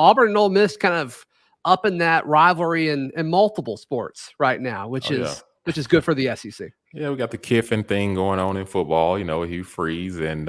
Auburn and Ole Miss kind of up in that rivalry in multiple sports right now, which is good for the SEC. Yeah, we got the Kiffin thing going on in football, Hugh Freeze and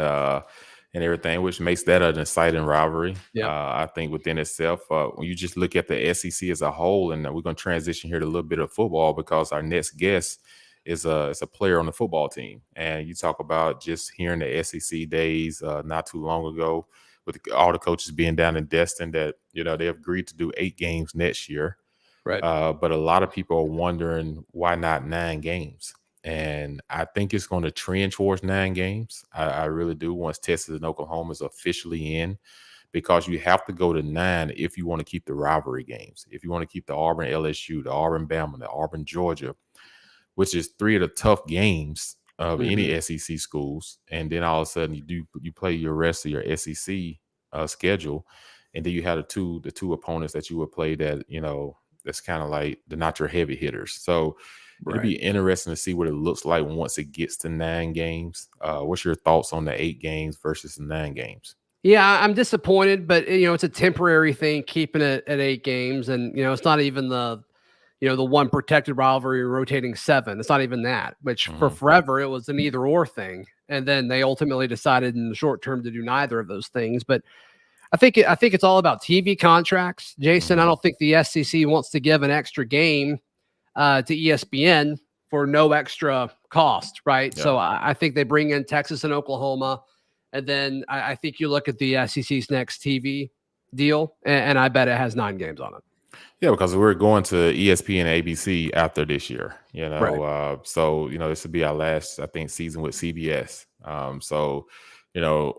everything, which makes that an exciting rivalry. Yep. I think within itself, when you just look at the SEC as a whole, and we're going to transition here to a little bit of football because our next guest is a player on the football team. And you talk about just hearing the SEC days not too long ago with all the coaches being down in Destin that, they have agreed to do 8 games next year. Right. But a lot of people are wondering why not 9 games. And I think it's going to trend towards 9 games. I really do once Texas and Oklahoma is officially in, because you have to go to 9 if you want to keep the rivalry games. If you want to keep the Auburn LSU, the Auburn Bama, the Auburn Georgia, which is 3 of the tough games of any SEC schools. And then all of a sudden you play your rest of your SEC schedule. And then you have the two opponents that you would play that, that's kind of like they're not your heavy hitters. So it'll be interesting to see what it looks like once it gets to 9 games. What's your thoughts on the 8 games versus the 9 games? Yeah, I'm disappointed, but it's a temporary thing, keeping it at 8 games. And, it's not even the one protected rivalry rotating 7. It's not even that, which for forever it was an either or thing. And then they ultimately decided in the short term to do neither of those things. But I think it's all about TV contracts, Jason. I don't think the SEC wants to give an extra game to ESPN for no extra cost, right? Yeah. So I think they bring in Texas and Oklahoma, and then I think you look at the SEC's next TV deal, and I bet it has 9 games on it. Yeah, because we're going to ESPN and ABC after this year, Right. So, this will be our last, I think, season with CBS. So,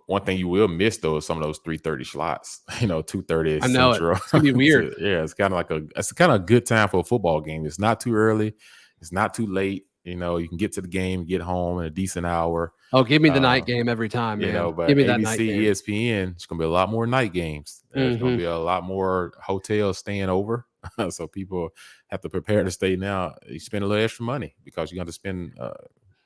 one thing you will miss, though, is some of those 3:30 slots, 2:30 I know Central. It's going to be weird. It's kind of it's kind of a good time for a football game. It's not too early. It's not too late. You can get to the game, get home in a decent hour. Oh, give me the night game every time, man. But give me ABC, that night game. ESPN, it's going to be a lot more night games. There's going to be a lot more hotels staying over. So people have to prepare to stay now. You spend a little extra money because you're going to spend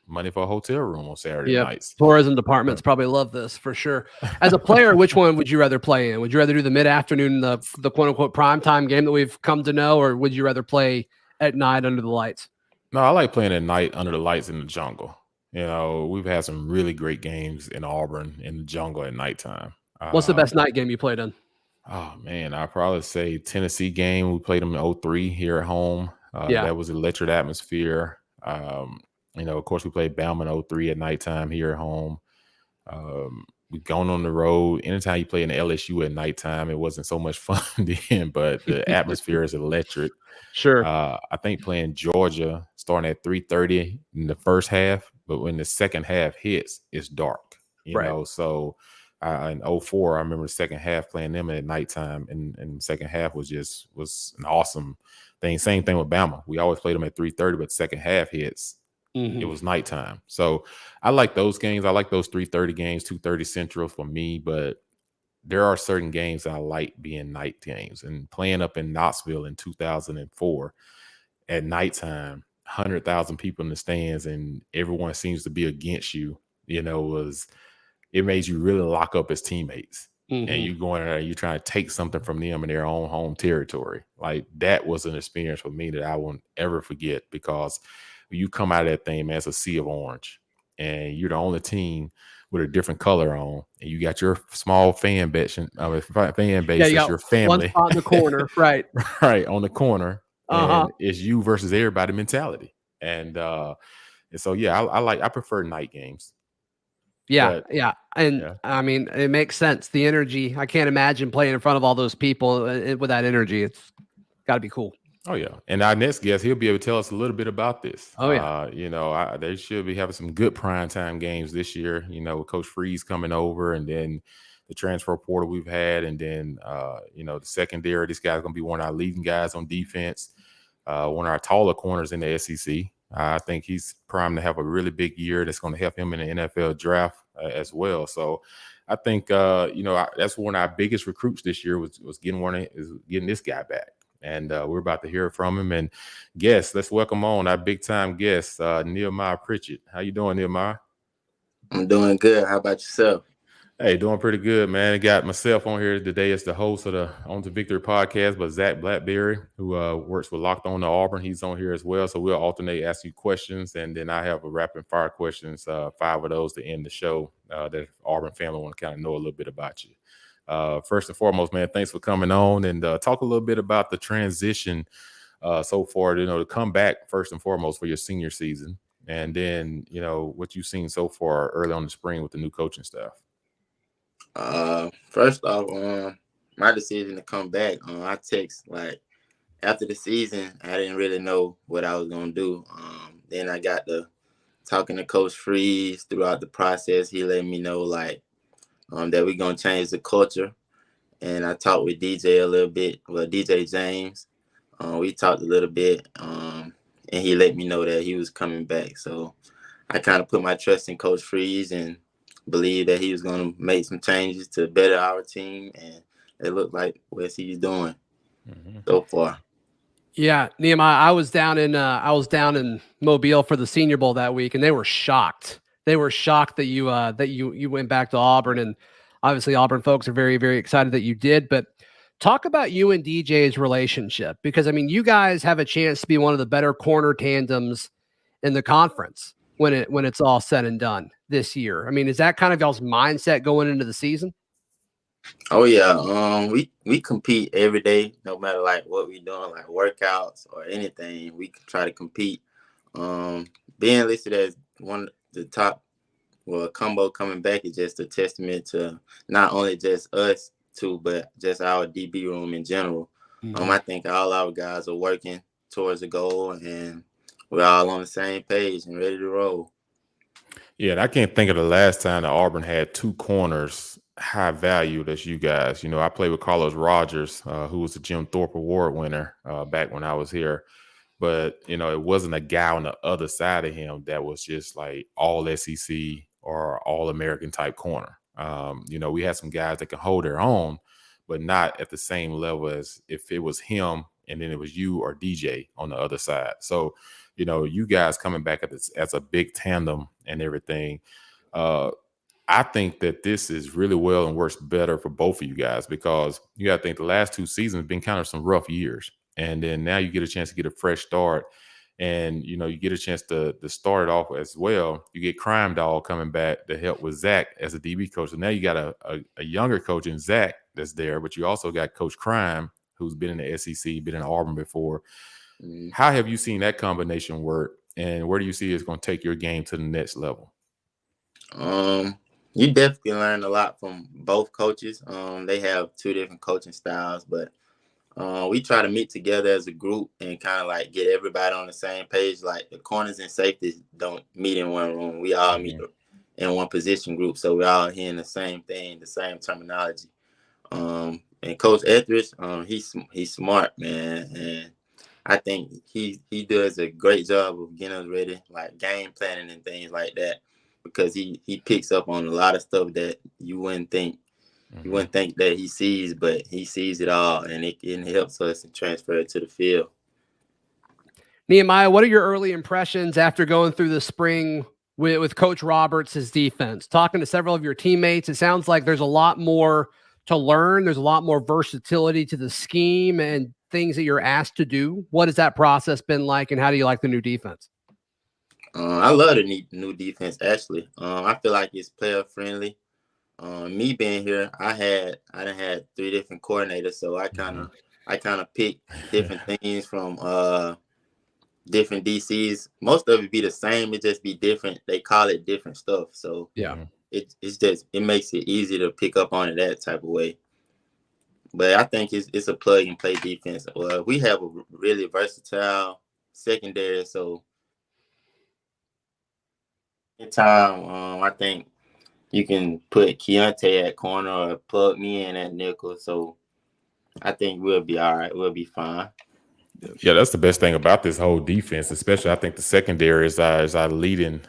money for a hotel room on Saturday nights. Tourism departments probably love this for sure. As a player, which one would you rather play in? Would you rather do the mid-afternoon, the quote-unquote primetime game that we've come to know, or would you rather play at night under the lights? No, I like playing at night under the lights in the jungle. We've had some really great games in Auburn in the jungle at nighttime. What's the best night game you played in? Oh, man, I'd probably say Tennessee game. We played them in 2003 here at home. That was electric atmosphere. Of course, we played Bama in 2003 at nighttime here at home. We've gone on the road. Anytime you play in the LSU at nighttime, it wasn't so much fun then, but the atmosphere is electric. Sure. I think playing Georgia starting at 3:30 in the first half, but when the second half hits, it's dark. So in 2004, I remember the second half playing them at nighttime, and the second half was an awesome thing. Same thing with Bama. We always played them at 3:30, but the second half hits. It was nighttime. So I like those games. I like those 3:30 games, 2:30 Central for me, but there are certain games that I like being night games. And playing up in Knoxville in 2004 at nighttime, 100,000 people in the stands and everyone seems to be against you, it made you really lock up as teammates. And you go in there, you're trying to take something from them in their own home territory. Like, that was an experience for me that I won't ever forget, because when you come out of that thing, man, it's a sea of orange, and you're the only team with a different color on, and you got your small fan base, you your family. One spot in the corner, right? Right, on the corner. And it's you versus everybody mentality. And so, I prefer night games. Yeah. I mean, it makes sense. The energy, I can't imagine playing in front of all those people with that energy. It's got to be cool. Oh, yeah. And our next guest, he'll be able to tell us a little bit about this. Oh, yeah. They should be having some good primetime games this year, with Coach Freeze coming over, and then the transfer portal we've had, and then, the secondary. This guy's going to be one of our leading guys on defense, one of our taller corners in the SEC. I think he's primed to have a really big year that's going to help him in the NFL draft as well. So I think, that's one of our biggest recruits this year was getting this guy back. And we're about to hear from him. And let's welcome on our big time guest, Nehemiah Pritchett. How you doing, Nehemiah? I'm doing good. How about yourself? Hey, doing pretty good, man. I got myself on here today as the host of the On to Victory podcast, but Zac Blackerby, who works with Locked On Auburn, he's on here as well. So we'll alternate ask you questions, and then I have a rapid fire questions, 5 of those to end the show that Auburn family want to kind of know a little bit about you. First and foremost, man, thanks for coming on and talk a little bit about the transition so far, to come back first and foremost for your senior season, and then, what you've seen so far early on in the spring with the new coaching staff. First off, my decision to come back, I text like after the season, I didn't really know what I was gonna do. Then I got to talking to Coach Freeze throughout the process. He let me know like that we're gonna change the culture, and I talked with DJ a little bit. Well, DJ James, we talked a little bit, and he let me know that he was coming back. So I kind of put my trust in Coach Freeze and believe that he was going to make some changes to better our team, and it looked like what he's doing so far. Yeah, Nehemiah, I was down in Mobile for the Senior Bowl that week, and they were shocked. They were shocked that you went back to Auburn, and obviously Auburn folks are very, very excited that you did. But talk about you and DJ's relationship, because I mean, you guys have a chance to be one of the better corner tandems in the conference when it's all said and done this year. I mean, is that kind of y'all's mindset going into the season? Oh yeah, we compete every day, no matter like what we doing, like workouts or anything. We try to compete. Being listed as one of the top, well, combo coming back is just a testament to not only just us two, but just our DB room in general. I think all our guys are working towards a goal, and we're all on the same page and ready to roll. Yeah, and I can't think of the last time that Auburn had two corners high valued as you guys. I played with Carlos Rogers, who was the Jim Thorpe Award winner back when I was here. But, it wasn't a guy on the other side of him that was just like all SEC or all American type corner. We had some guys that can hold their own, but not at the same level as if it was him and then it was you or DJ on the other side. So, you guys coming back as a big tandem and everything. I think that this is really well and works better for both of you guys, because you got to think the last 2 seasons have been kind of some rough years. And then now you get a chance to get a fresh start, and, you get a chance to start it off as well. You get Crime Dog coming back to help with Zac as a DB coach. So now you got a younger coach in Zac that's there, but you also got Coach Crime, who's been in the SEC, been in Auburn before. How have you seen that combination work, and where do you see it's going to take your game to the next level? You definitely learn a lot from both coaches. They have 2 different coaching styles, but we try to meet together as a group and kind of like get everybody on the same page. Like the corners and safeties don't meet in one room. We all meet in one position group, so we're all hearing the same thing, the same terminology. And Coach Etheridge, he's smart, man, and I think he does a great job of getting us ready, like game planning and things like that, because he picks up on a lot of stuff that you wouldn't think. You wouldn't think that he sees, but he sees it all, and it helps us to transfer it to the field. Nehemiah, what are your early impressions after going through the spring with Coach Roberts' defense? Talking to several of your teammates, it sounds like there's a lot more to learn. There's a lot more versatility to the scheme and things that you're asked to do. What has that process been like, and how do you like the new defense? I love the new defense, actually. I feel like it's player friendly. Me being here, I done had 3 different coordinators, so I kind of pick different things from different DCs. Most of it be the same, it just be different. They call it different stuff. So yeah, it makes it easy to pick up on it that type of way. But I think it's a plug and play defense. We have a really versatile secondary, so anytime I think you can put Keontae at corner or plug me in at nickel. So I think we'll be all right. We'll be fine. Yeah, that's the best thing about this whole defense, especially I think the secondary is our leading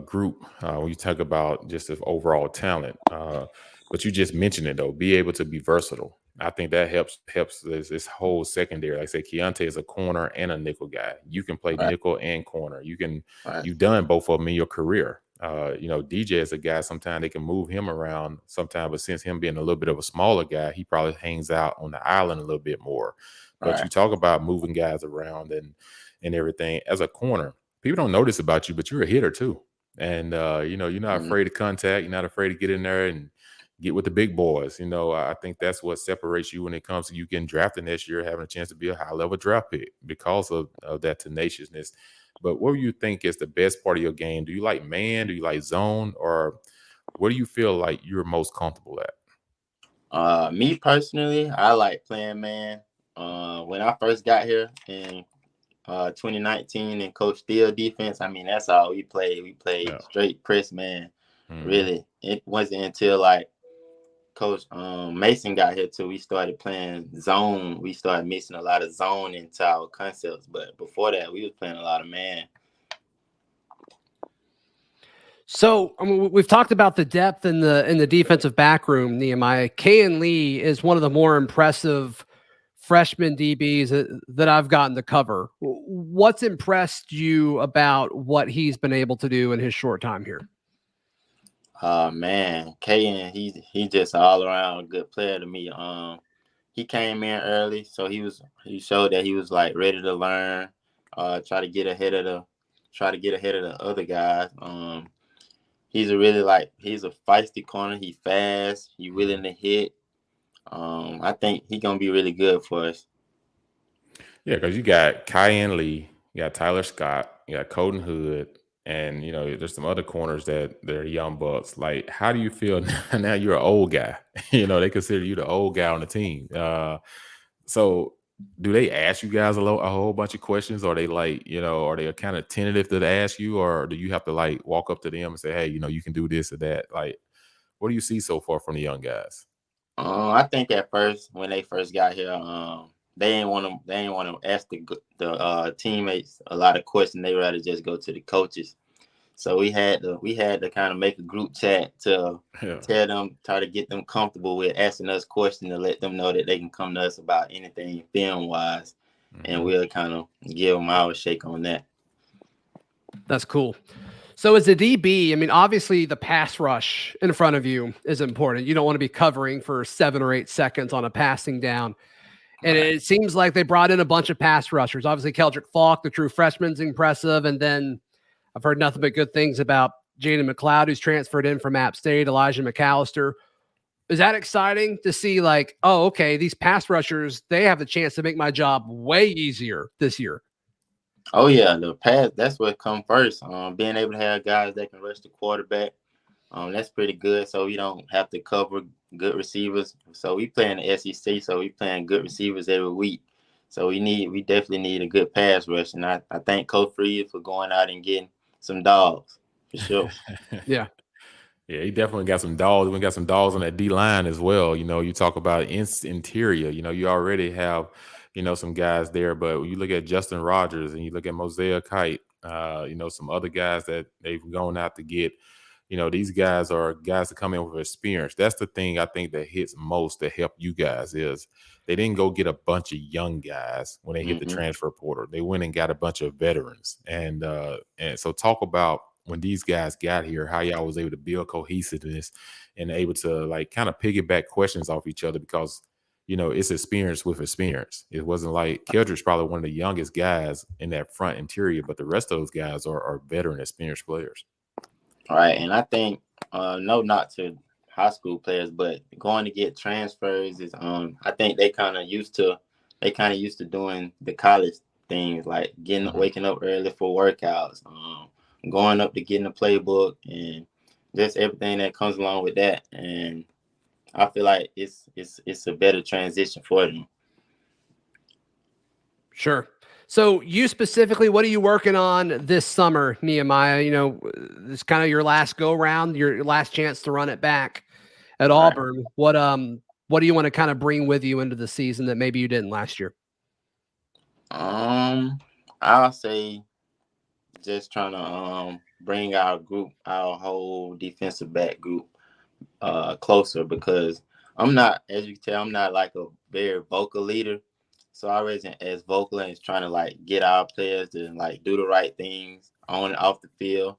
group when you talk about just the overall talent. But you just mentioned it, though, be able to be versatile. I think that helps this whole secondary. Like I said, Keontae is a corner and a nickel guy. You can play nickel and corner. You've done both of them in your career. DJ is a guy, sometimes they can move him around sometimes, but since him being a little bit of a smaller guy, he probably hangs out on the island a little bit more. But you talk about moving guys around and everything. As a corner, people don't notice about you, but you're a hitter too. And, you're not afraid of contact. You're not afraid to get in there and get with the big boys. I think that's what separates you when it comes to you getting drafted next year, having a chance to be a high-level draft pick because of that tenaciousness. But what do you think is the best part of your game? Do you like man? Do you like zone? Or what do you feel like you're most comfortable at? Me personally, I like playing man. When I first got here in 2019 and Coach Steele defense, I mean, that's all we played. We played straight press man. Really, it wasn't until like Coach Mason got here too. We started playing zone. We started mixing a lot of zone into our concepts. But before that, we was playing a lot of man. So we've talked about the depth in the defensive back room, Nehemiah. Kayan Lee is one of the more impressive freshman DBs that I've gotten to cover. What's impressed you about what he's been able to do in his short time here? Man, Kayan, he just all around good player to me. He came in early, so he showed that he was like ready to learn, try to get ahead of the other guys. He's a feisty corner. He fast. He willing to hit. I think he's gonna be really good for us. Yeah, because you got Kayan Lee, you got Tyler Scott, you got Colton Hood, and there's some other corners that they're young bucks. Like, how do you feel now? You're an old guy. They consider you the old guy on the team. So do they ask you guys a whole bunch of questions? Or are they like, are they kind of tentative to ask you, or do you have to like walk up to them and say, hey, you can do this or that? Like, what do you see so far from the young guys? I think at first when they first got here, they ain't want to ask the teammates a lot of questions. They rather just go to the coaches. So we had to kind of make a group chat to tell them, try to get them comfortable with asking us questions, to let them know that they can come to us about anything film wise, and we'll kind of give them our shake on that. That's cool. So as a DB, I mean, obviously the pass rush in front of you is important. You don't want to be covering for 7 or 8 seconds on a passing down. And it seems like they brought in a bunch of pass rushers. Obviously, Keldrick Falk, the true freshman's impressive. And then I've heard nothing but good things about Jaden McLeod, who's transferred in from App State, Elijah McAllister. Is that exciting to see, like, oh, okay, these pass rushers, they have the chance to make my job way easier this year? Oh, yeah, the pass, that's what come first. Being able to have guys that can rush the quarterback, that's pretty good. So we don't have to cover good receivers. So we play in the SEC, so we playing good receivers every week. So we definitely need a good pass rush. And I thank Coach Freed for going out and getting some dogs, for sure. Yeah. Yeah, he definitely got some dogs. We got some dogs on that D line as well. You talk about interior. You already have, some guys there. But when you look at Justin Rogers and you look at Mosaic Kite, some other guys that they've gone out to get. These guys are guys that come in with experience. That's the thing I think that hits most to help you guys is they didn't go get a bunch of young guys when they hit the transfer portal. They went and got a bunch of veterans. And so talk about when these guys got here, how y'all was able to build cohesiveness and able to like kind of piggyback questions off each other because, it's experience with experience. It wasn't like Keldrick's probably one of the youngest guys in that front interior, but the rest of those guys are veteran experienced players. Right, and I think no, not to high school players, but going to get transfers is I think they kind of used to doing the college things like waking up early for workouts, going up to getting a playbook, and just everything that comes along with that. And I feel like it's a better transition for them. Sure. So you specifically, what are you working on this summer, Nehemiah? It's kind of your last go round, your last chance to run it back at Auburn. What do you want to kind of bring with you into the season that maybe you didn't last year? I'll say just trying to bring our whole defensive back group closer, because I'm not, as you can tell, I'm not like a very vocal leader. So I wasn't as vocal and trying to like get our players to like do the right things on and off the field.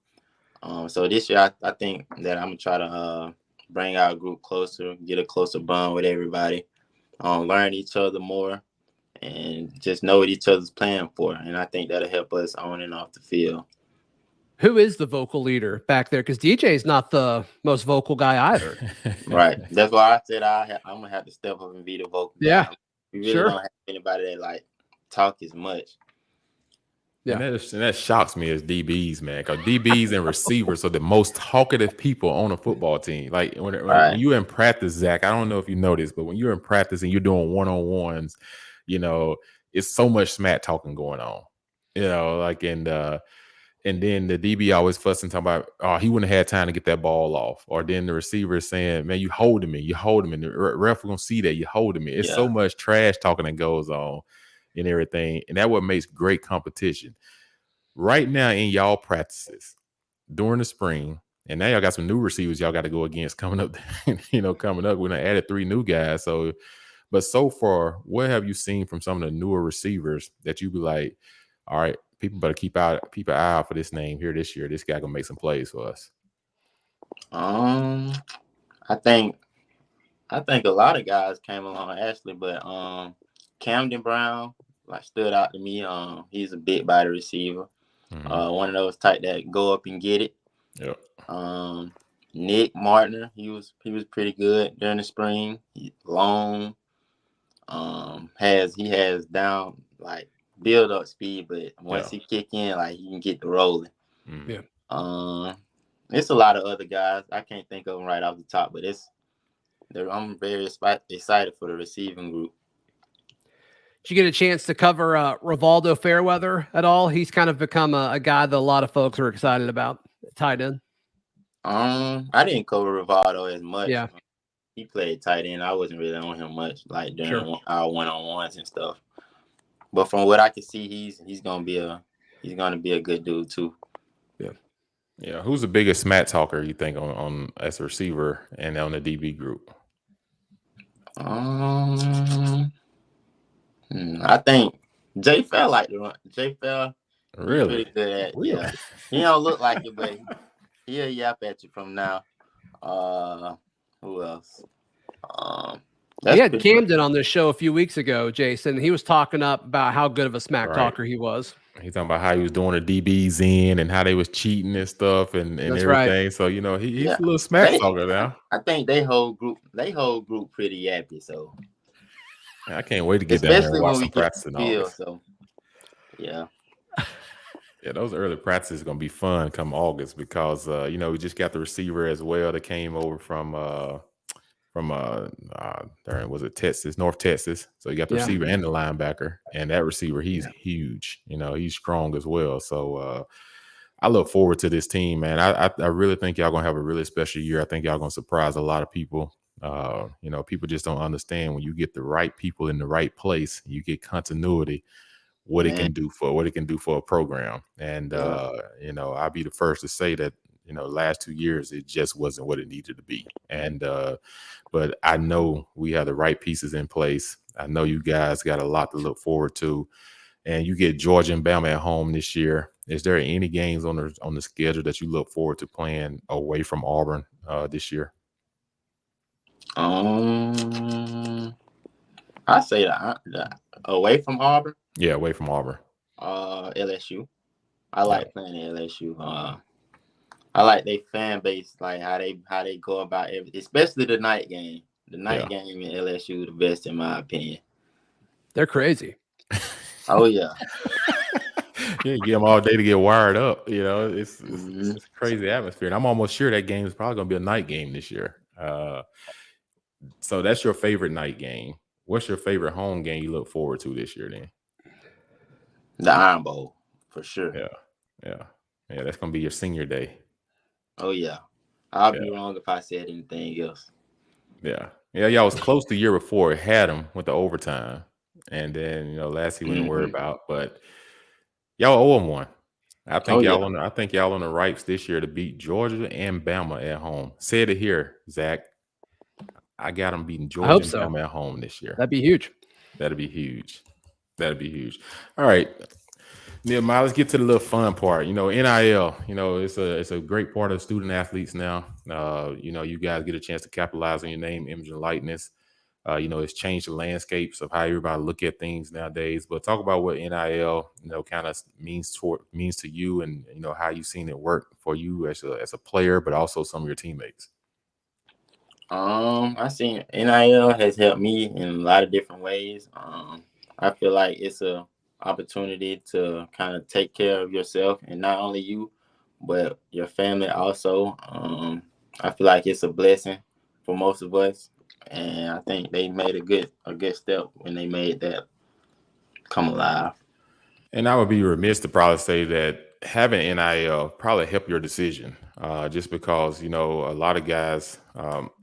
So this year, I think that I'm gonna try to bring our group closer, get a closer bond with everybody, learn each other more, and just know what each other's playing for. And I think that'll help us on and off the field. Who is the vocal leader back there? Because DJ is not the most vocal guy either. Right. That's why I said I'm gonna have to step up and be the vocal Yeah. guy. We really don't have anybody that like talk as much. Yeah. And that shocks me as DBs, man, because DBs and receivers are the most talkative people on a football team. Like when you're in practice, Zach, I don't know if you know this, but when you're in practice and you're doing one-on-ones, you know, it's so much smack talking going on. You know, like and then the DB always fussing, talking about, oh, he wouldn't have had time to get that ball off. Or then the receiver is saying, man, you holding me. And the ref going to see that you holding me. It's so much trash talking that goes on and everything. And that's what makes great competition. Right now in y'all practices during the spring, and now y'all got some new receivers y'all got to go against coming up, coming up. We're going to add 3 new guys. But so far, what have you seen from some of the newer receivers that you be like, all right, people better keep an eye out for this name here this year. This guy gonna make some plays for us. I think a lot of guys came along actually, but Camden Brown stood out to me. He's a big body receiver. Mm-hmm. One of those type that go up and get it. Yeah. Nick Martner, he was pretty good during the spring. He's long. He has down build up speed, but once he kick in, he can get the rolling. Mm-hmm. Yeah. It's a lot of other guys. I can't think of them right off the top, but I'm very excited for the receiving group. Did you get a chance to cover Rivaldo Fairweather at all? He's kind of become a guy that a lot of folks are excited about, tight end. I didn't cover Rivaldo as much. Yeah. He played tight end. I wasn't really on him much, during our one-on-ones and stuff. But from what I can see, he's gonna be a good dude too. Yeah. Who's the biggest smack talker you think on as a receiver and on the DB group? I think Jay Fell like to run. Jay Fell, really pretty good at yeah. He don't look like it, but he'll yap at you from now. Who else? We had Camden on this show a few weeks ago, Jason. He was talking up about how good of a smack talker he was. He's talking about how he was doing the DBs in and how they was cheating and stuff and everything. Right. So, he's a little smack talker now. I think they whole group pretty yappy. So I can't wait to get down there and watch some practice in August. So yeah. Yeah, those early practices are going to be fun come August because, we just got the receiver as well that came over from was it Texas, North Texas. So you got the receiver and the linebacker, and that receiver, he's huge. He's strong as well. So I look forward to this team, man. I really think y'all gonna have a really special year. I think y'all gonna surprise a lot of people. People just don't understand when you get the right people in the right place, you get continuity. What it can do for a program. And I'll be the first to say that last 2 years it just wasn't what it needed to be. And but I know we have the right pieces in place. I know you guys got a lot to look forward to. And you get Georgia and Bama at home this year. Is there any games on the schedule that you look forward to playing away from Auburn this year? I say that away from Auburn. Yeah, away from Auburn. LSU. I like playing at LSU. I like their fan base, how they go about everything, especially the night game. The night game in LSU the best in my opinion. They're crazy. Oh yeah. You get them all day to get wired up. It's a crazy atmosphere, and I'm almost sure that game is probably going to be a night game this year. So that's your favorite night game. What's your favorite home game you look forward to this year then? The Iron Bowl, for sure. Yeah. That's gonna be your senior day. Oh yeah, I'll be wrong if I said anything else. Yeah. Y'all was close the year before. It had them with the overtime, and then last year we didn't worry about. But y'all 0-1. I think y'all on the rights this year to beat Georgia and Bama at home. Said it here, Zach. I got them beating Georgia and Bama at home this year. That'd be huge. That'd be huge. All right. Nehemiah, let's get to the little fun part. NIL, it's a great part of student athletes now. You guys get a chance to capitalize on your name, image, and likeness. It's changed the landscapes of how everybody look at things nowadays. But talk about what NIL, kind of means to you, and how you've seen it work for you as a player, but also some of your teammates. I seen NIL has helped me in a lot of different ways. I feel like it's a opportunity to kind of take care of yourself, and not only you, but your family also. I feel like it's a blessing for most of us, and I think they made a good step when they made that come alive. And I would be remiss to probably say that having NIL probably help your decision, just because a lot of guys.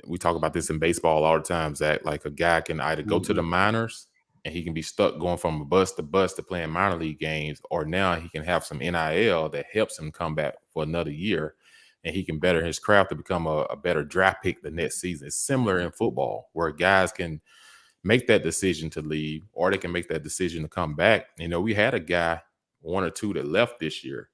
We talk about this in baseball all the time, Zach. Like a guy can either go to the minors and he can be stuck going from bus to bus to playing minor league games, or now he can have some NIL that helps him come back for another year, and he can better his craft to become a better draft pick the next season. It's similar in football, where guys can make that decision to leave, or they can make that decision to come back. We had a guy, one or two, that left this year,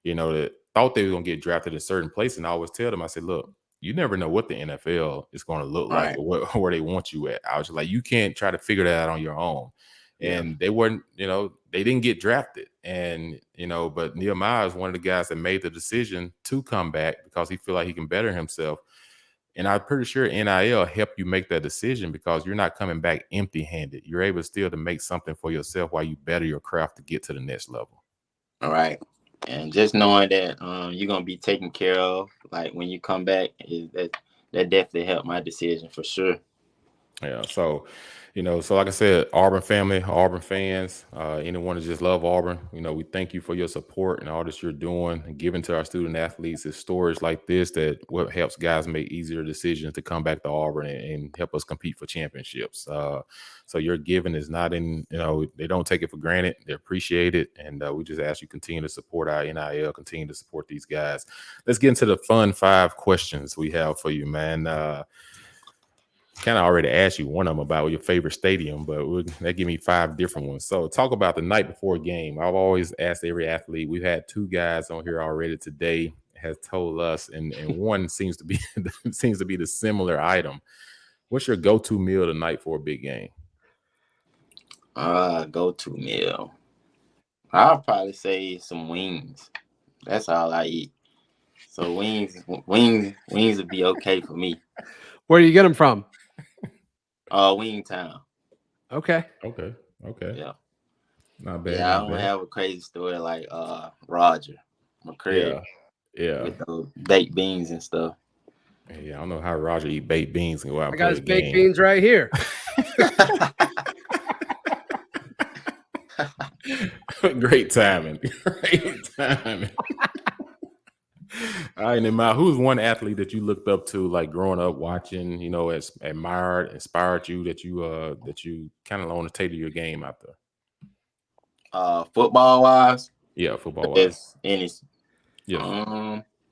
that thought they were going to get drafted in a certain place. And I always tell them, I said, look, you never know what the NFL is going to look like, or where they want you at. I was just like, you can't try to figure that out on your own. And they weren't, they didn't get drafted. And, but Nehemiah is one of the guys that made the decision to come back because he feel like he can better himself. And I'm pretty sure NIL help you make that decision, because you're not coming back empty-handed. You're able still to make something for yourself while you better your craft to get to the next level. All right. And just knowing that you're going to be taken care of, like when you come back, that definitely helped my decision for sure. Yeah. So, so like I said, Auburn family, Auburn fans, anyone that just love Auburn, we thank you for your support and all that you're doing and giving to our student athletes. It's stories like this that what helps guys make easier decisions to come back to Auburn and help us compete for championships. So your giving is not in, they don't take it for granted. They appreciate it. And we just ask you continue to support our NIL, continue to support these guys. Let's get into the fun 5 questions we have for you, man. Kind of already asked you one of them about your favorite stadium, but that give me 5 different ones. So talk about the night before a game. I've always asked every athlete. We've had 2 guys on here already today has told us, and one seems to be the similar item. What's your go-to meal tonight for a big game? Go-to meal. I'll probably say some wings. That's all I eat. So wings would be okay for me. Where do you get them from? Wing Town. Okay. Yeah. Not bad. Yeah, I don't have a crazy story like Roger McCray. Yeah. With those baked beans and stuff. Yeah, I don't know how Roger eat baked beans and go out and I got play his a baked game. beans right here. Great timing. All right, Nehemiah, who's one athlete that you looked up to, like growing up watching, admired, inspired you, that you kind of want to take to your game out there? Football wise? Yeah, football wise.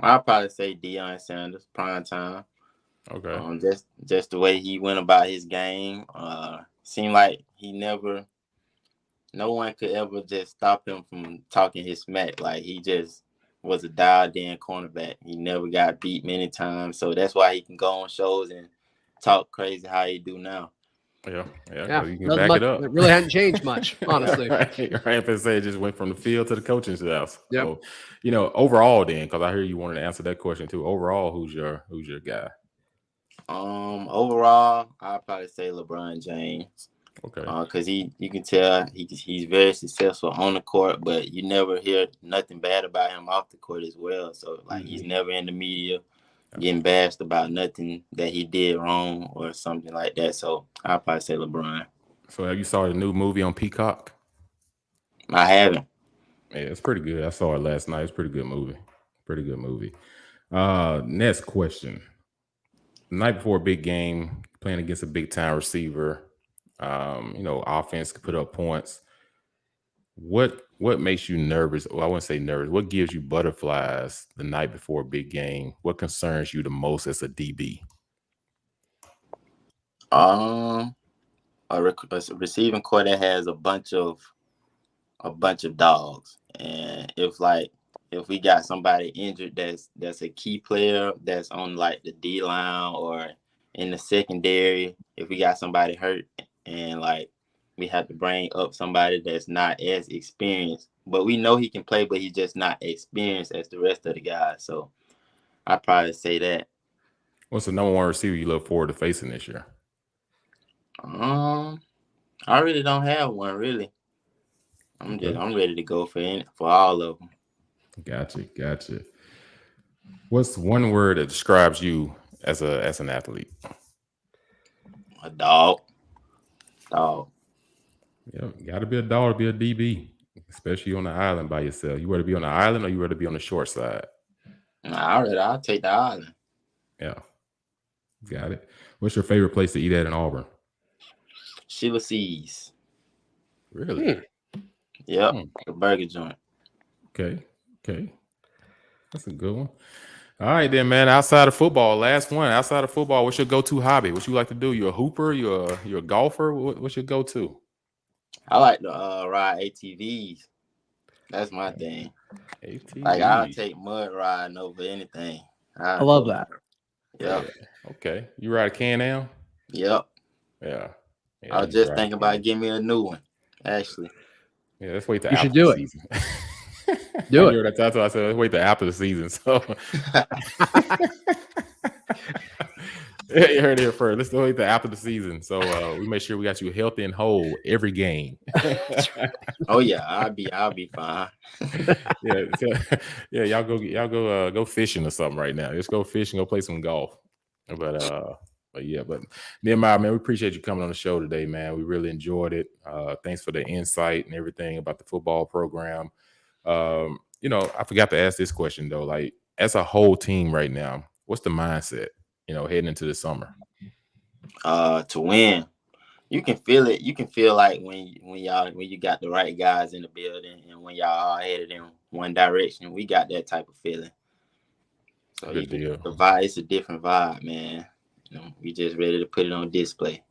I'll probably say Deion Sanders, prime time. Okay. Just the way he went about his game. Seemed like no one could ever just stop him from talking his smack. Like he just was a dialed-in cornerback. He never got beat many times, so that's why he can go on shows and talk crazy how he do now. Yeah. You can back much, it up. It really hadn't changed much, honestly. Right. If I say it just went from the field to the coaching staff. Yep. So, overall, then, because I hear you wanted to answer that question too. Overall, who's your guy? Overall, I'd probably say LeBron James. Okay. Because you can tell he's very successful on the court, but you never hear nothing bad about him off the court as well. So he's never in the media getting bashed about nothing that he did wrong or something like that. So I'll probably say LeBron. So have you saw the new movie on Peacock? I haven't. Yeah, it's pretty good. I saw it last night. It's a pretty good movie. Next question. The night before a big game, playing against a big time receiver, offense could put up points. What makes you nervous? Well, I wouldn't say nervous. What gives you butterflies the night before a big game? What concerns you the most as a DB? A receiving core that has a bunch of a bunch of dogs. And if we got somebody injured that's a key player that's on like the D line or in the secondary, if we got somebody hurt and like we have to bring up somebody that's not as experienced, but we know he can play, but he's just not experienced as the rest of the guys. So I'd probably say that. What's the number one receiver you look forward to facing this year? I really don't have one really. I'm ready to go for all of them. Gotcha. What's one word that describes you as an athlete? A dog. Yeah, got to be a dog to be a DB, especially on the island by yourself. You rather be on the island or you rather be on the short side? I'll take the island. Yeah, got it. What's your favorite place to eat at in Auburn? Sheila C's. Really? Yep, the burger joint. Okay. That's a good one. All right, then, man. Outside of football, last one. Outside of football, what's your go-to hobby? What you like to do? You're a hooper? You're a golfer? What's your go-to? I like to ride ATVs. That's my thing. ATVs. Like I'll take mud riding over anything. I love that. Yep. Yeah. Okay. You ride a Can-Am? Yep. Yeah. I was just thinking about getting me a new one, actually. Yeah, let's wait till you after should do the it. season. Do it. That's what I said. Let's wait till after the season. So you heard it here first. Let's wait till after the season. So we make sure we got you healthy and whole every game. Oh yeah, I'll be fine. Yeah. Y'all go fishing or something right now. Just go fishing, go play some golf. But Nehemiah, man, we appreciate you coming on the show today, man. We really enjoyed it. Thanks for the insight and everything about the football program. I forgot to ask this question though. Like, as a whole team right now, what's the mindset? Heading into the summer. To win. You can feel it. You can feel like when you got the right guys in the building and when y'all all headed in one direction. We got that type of feeling. So Good deal. The vibe, it's a different vibe, man. We just ready to put it on display.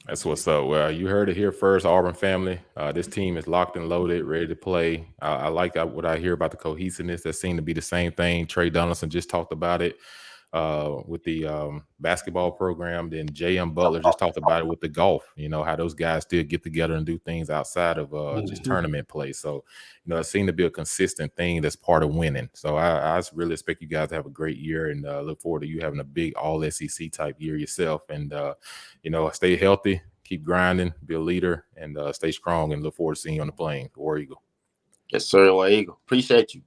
That's what's up. Well, you heard it here first, Auburn family. This team is locked and loaded, ready to play. I like what I hear about the cohesiveness. That seemed to be the same thing. Trey Donaldson just talked about it with the basketball program. Then J.M. Butler just talked about it with the golf, how those guys still get together and do things outside of just tournament play. So, it seemed to be a consistent thing that's part of winning. So I really expect you guys to have a great year and look forward to you having a big all SEC type year yourself. And, stay healthy, keep grinding, be a leader, and stay strong, and look forward to seeing you on the plane. War Eagle. Yes, sir. War Eagle. Appreciate you.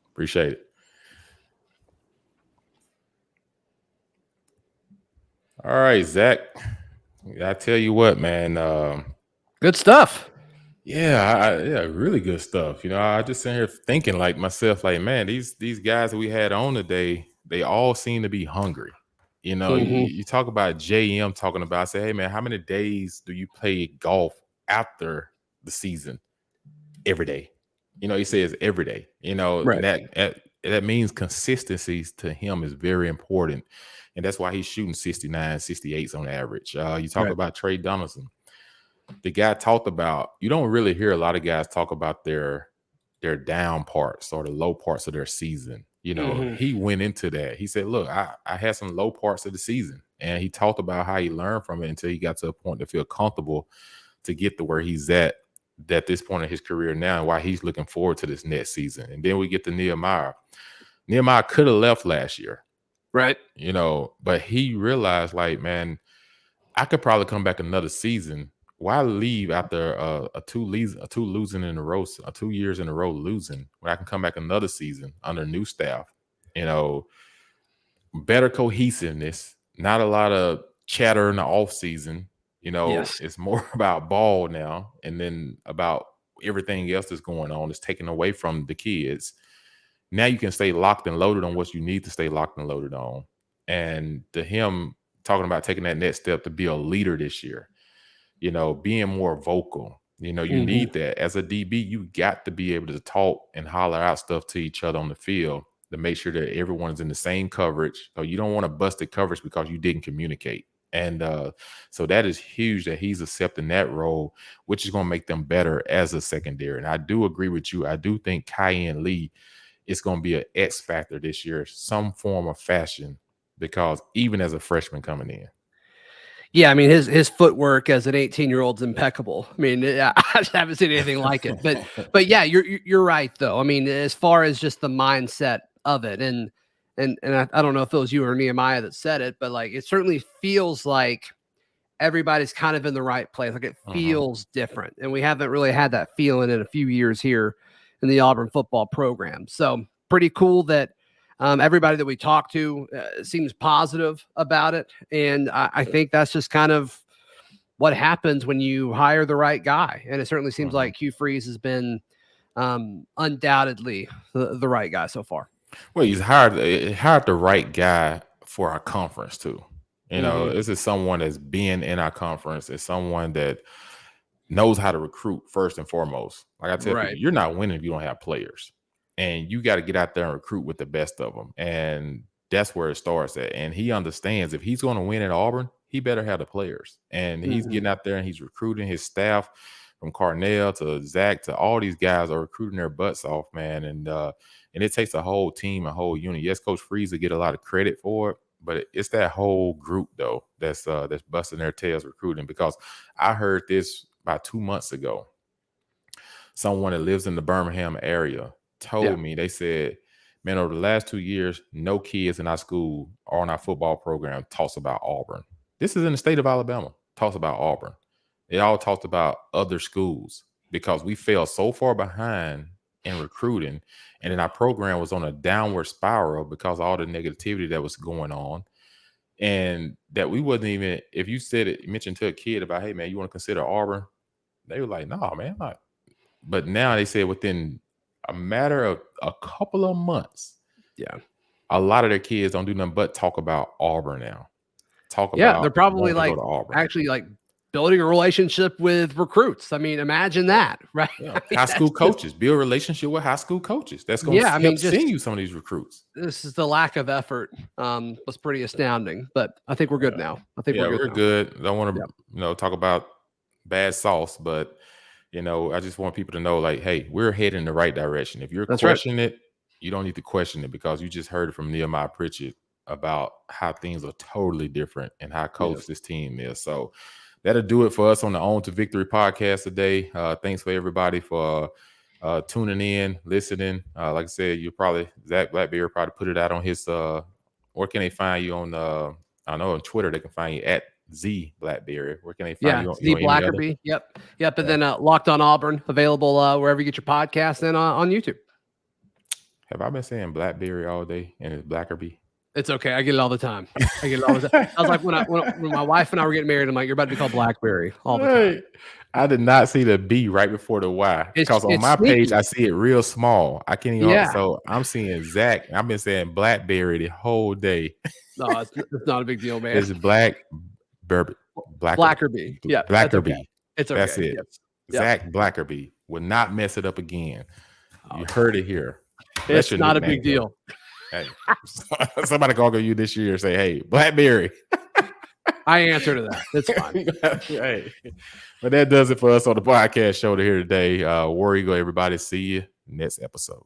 Appreciate it. All right, Zac. I tell you what, man. Good stuff. Yeah, really good stuff. I just sitting here thinking like myself, like, man, these guys that we had on today, they all seem to be hungry. You talk about JM talking about, I say, hey, man, how many days do you play golf after the season? Every day. He says every day. Right. That means consistency to him is very important. And that's why he's shooting 69, 68s on average. You talk about Trey Donaldson. The guy talked about, you don't really hear a lot of guys talk about their down parts or the low parts of their season. He went into that. He said, look, I had some low parts of the season. And he talked about how he learned from it until he got to a point to feel comfortable to get to where he's at this point in his career now, and why he's looking forward to this next season. And then we get to Nehemiah. Nehemiah could have left last year. Right. But he realized, like, man, I could probably come back another season. Why leave after 2 years in a row losing when I can come back another season under new staff? Better cohesiveness, not a lot of chatter in the off season. It's more about ball now, and then about everything else that's going on is taken away from the kids. Now you can stay locked and loaded on what you need to stay locked and loaded on. And to him talking about taking that next step to be a leader this year, being more vocal, you need that. As a DB, you got to be able to talk and holler out stuff to each other on the field to make sure that everyone's in the same coverage. So you don't want to bust the coverage because you didn't communicate. And so that is huge that he's accepting that role, which is going to make them better as a secondary. And I do agree with you. I do think Kyan Lee is going to be an X factor this year, some form of fashion, because even as a freshman coming in. Yeah, I mean, his footwork as an 18-year-old is impeccable. I mean, I haven't seen anything like it. But yeah, you're right though. I mean, as far as just the mindset of it, and I don't know if it was you or Nehemiah that said it, but like it certainly feels like everybody's kind of in the right place. Like it feels different, and we haven't really had that feeling in a few years here in the Auburn football program. So pretty cool that everybody that we talk to seems positive about it. And I think that's just kind of what happens when you hire the right guy. And it certainly seems like Hugh Freeze has been undoubtedly the right guy so far. Well, he's hired the right guy for our conference too. You know, this is someone that's been in our conference. It's someone that knows how to recruit first and foremost. Like I tell people, you're not winning if you don't have players. And you got to get out there and recruit with the best of them. And that's where it starts at. And he understands if he's going to win at Auburn, he better have the players. And he's getting out there and he's recruiting his staff from Carnell to Zach to all these guys are recruiting their butts off, man. And it takes a whole team, a whole unit. Yes, Coach Freeze will get a lot of credit for it, but it's that whole group, though, that's busting their tails recruiting. Because I heard this about 2 months ago. Someone that lives in the Birmingham area told me, they said, man, over the last 2 years, no kids in our school or on our football program talks about Auburn. This is in the state of Alabama, talks about Auburn. It all talked about other schools because we fell so far behind in recruiting. And then our program was on a downward spiral because of all the negativity that was going on. And that we wasn't even, if you mentioned to a kid about, hey, man, you want to consider Auburn? They were like, no, man, I'm not. But now they said within a matter of a couple of months, a lot of their kids don't do nothing but talk about Auburn now. They're probably like actually like building a relationship with recruits. I mean, imagine that, right? Yeah. I mean, high school coaches, build a relationship with high school coaches. That's going to help send you some of these recruits. This is the lack of effort was pretty astounding, but I think we're good now. I think we're good. Don't want to talk about bad sauce, but I just want people to know, like, hey, we're heading in the right direction. If you're questioning it, you don't need to question it because you just heard it from Nehemiah Pritchett about how things are totally different and how close this team is. So that'll do it for us on the On to Victory podcast today. Thanks for everybody for tuning in, listening. Like I said, Zac Blackerby probably put it out on his where can they find you on I know on Twitter they can find you at Z Blackerby. Where can they find you? Z Blackerby. Yep. And then Locked On Auburn, available wherever you get your podcast and on YouTube. Have I been saying Blackberry all day and it's Blackerby? It's okay. I get it all the time. I was like, when my wife and I were getting married, I'm like, you're about to be called Blackberry all the time. I did not see the B right before the Y because on my page I see it real small. I can't even. So I'm seeing Zach. I've been saying Blackberry the whole day. No, it's not a big deal, man. It's Blackerby. Yeah, Blackerby. Okay. It's okay. That's it. Yep. Zac Blackerby will not mess it up again. You heard it here. It's not a big deal. Hey, somebody call you this year and say, hey, Blackberry. I answer to that. It's fine. Hey, but that does it for us on the podcast show here today. War Eagle, everybody. See you next episode.